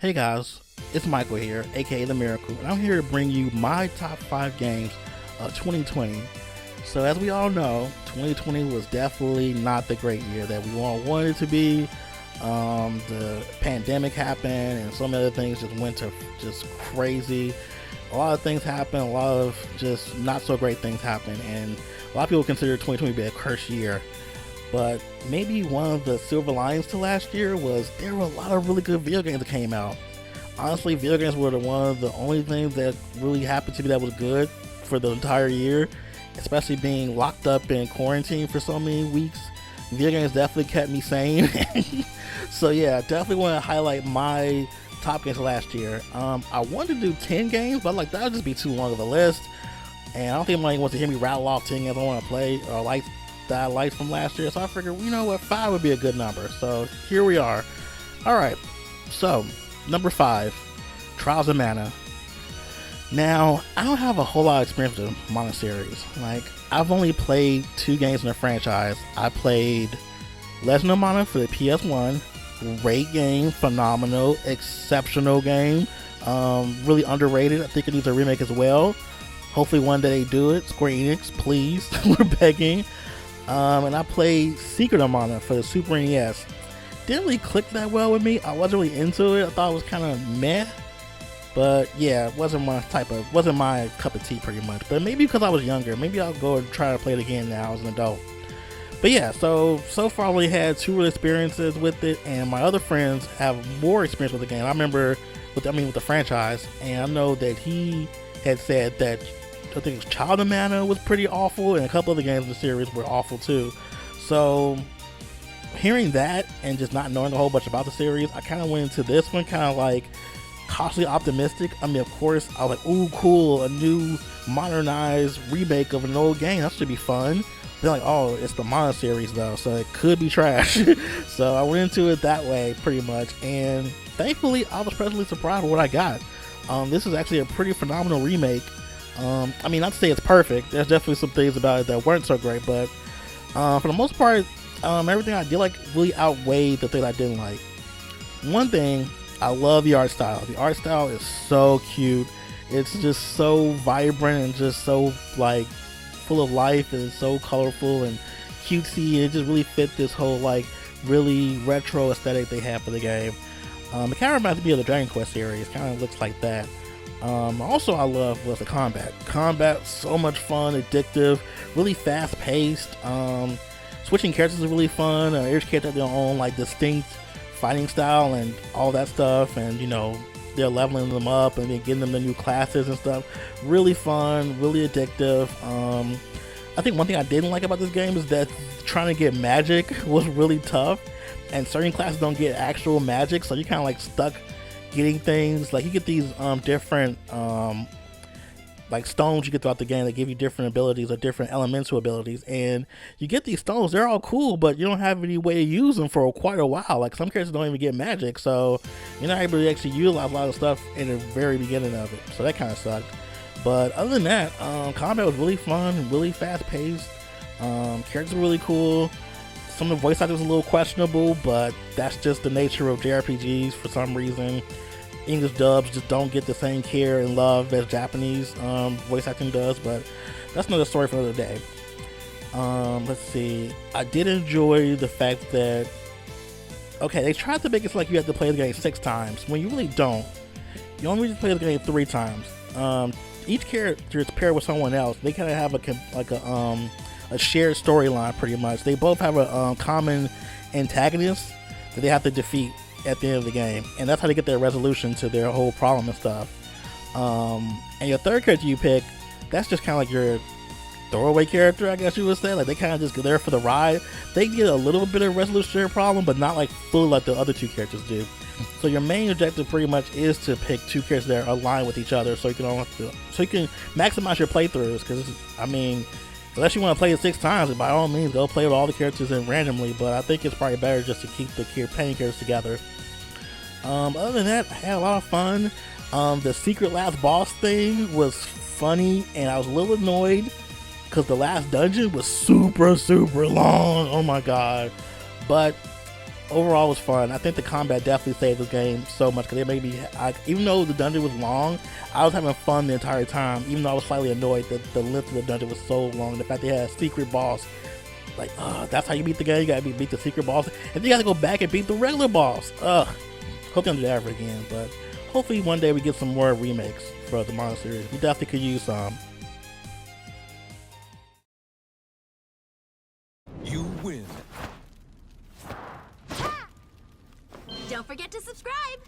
Hey guys, it's Michael here, aka TheMirrorcle, and I'm here to bring you my top 5 games of 2020. So as we all know, 2020 was definitely not the great year that we all wanted it to be. The pandemic happened and so many other things just went to just crazy. A lot of things happened, a lot of just not so great things happened, and a lot of people consider 2020 to be a cursed year. But maybe one of the silver linings to last year was there were a lot of really good video games that came out. Honestly, video games were one of the only things that really happened to me that was good for the entire year, especially being locked up in quarantine for so many weeks. Video games definitely kept me sane. So yeah, definitely want to highlight my top games last year. I wanted to do 10 games, but like that would just be too long of a list, and I don't think anybody wants to hear me rattle off 10 games I want to play or like that I liked from last year. So I figured, you know what, 5 would be a good number. So here we are. All right, so number 5, Trials of Mana. Now, I don't have a whole lot of experience with the Mana series. Like, I've only played 2 games in the franchise. I played Legend of Mana for the PS1. Great game, phenomenal, exceptional game. Really underrated. I think it needs a remake as well. Hopefully one day they do it. Square Enix, please. We're begging. And I played Secret of Mana for the Super NES. Didn't really click that well with me. I wasn't really into it. I thought it was kind of meh. But yeah, it wasn't my cup of tea pretty much. But maybe because I was younger, maybe I'll go and try to play it again now as an adult. But yeah, so far I only had 2 real experiences with it, and my other friends have more experience with the game. I remember with the franchise, and I know that he had said that I think it was Child of Mana was pretty awful, and a couple other games in the series were awful too. So hearing that and just not knowing a whole bunch about the series, I kind of went into this one kind of like cautiously optimistic. I mean, of course, I was like, ooh, cool, a new modernized remake of an old game. That should be fun. They're like, oh, it's the Mana series though, so it could be trash. So I went into it that way pretty much, and thankfully I was pleasantly surprised with what I got. This is actually a pretty phenomenal remake. I mean, not to say it's perfect. There's definitely some things about it that weren't so great, but for the most part, everything I did like really outweighed the things I didn't like. One thing, I love the art style. The art style is so cute. It's just so vibrant and just so like full of life, and so colorful and cutesy. It just really fit this whole like really retro aesthetic they have for the game. It kind of reminds me of the Dragon Quest series. Kind of looks like that. Also I love was the combat. Combat, so much fun, addictive, really fast paced. Switching characters is really fun. Each character has their own like distinct fighting style and all that stuff, and you know, they're leveling them up and then getting them the new classes and stuff. Really fun, really addictive. I think one thing I didn't like about this game is that trying to get magic was really tough, and certain classes don't get actual magic, so you're kind of like stuck getting things. Like you get these different like stones you get throughout the game that give you different abilities or different elemental abilities, and you get these stones, they're all cool, but you don't have any way to use them for quite a while. Like some characters don't even get magic, so you're not able to actually utilize a lot of stuff in the very beginning of it, so that kind of sucked. But other than that, combat was really fun, really fast paced. Characters were really cool. Some of the voice acting was a little questionable, but that's just the nature of JRPGs for some reason. English dubs just don't get the same care and love as Japanese voice acting does, but that's another story for another day. Let's see. I did enjoy the fact that, okay, they tried to make it like you have to play the game 6 times, when you really don't. You only need to play the game 3 times. Each character is paired with someone else. They kind of have a shared storyline pretty much. They both have a common antagonist that they have to defeat at the end of the game, and that's how they get their resolution to their whole problem and stuff. And your third character you pick, that's just kind of like your throwaway character, I guess you would say. Like they kind of just go there for the ride. They get a little bit of resolution to their problem, but not like fully like the other 2 characters do. So your main objective pretty much is to pick 2 characters that are aligned with each other, so you can maximize your playthroughs. Because I mean, unless you want to play it 6 times, by all means go play with all the characters in randomly, but I think it's probably better just to keep the playing characters together. Other than that, I had a lot of fun. The secret last boss thing was funny, and I was a little annoyed because the last dungeon was super long. Oh my god. But overall it was fun. I think the combat definitely saved this game so much because it made me, even though the dungeon was long, I was having fun the entire time, even though I was slightly annoyed that the length of the dungeon was so long. The fact they had a secret boss, like, that's how you beat the game. You gotta beat the secret boss, and you gotta go back and beat the regular boss. Hope they don't do that ever again, but hopefully one day we get some more remakes for the Mario series. We definitely could use some. You win. Don't forget to subscribe!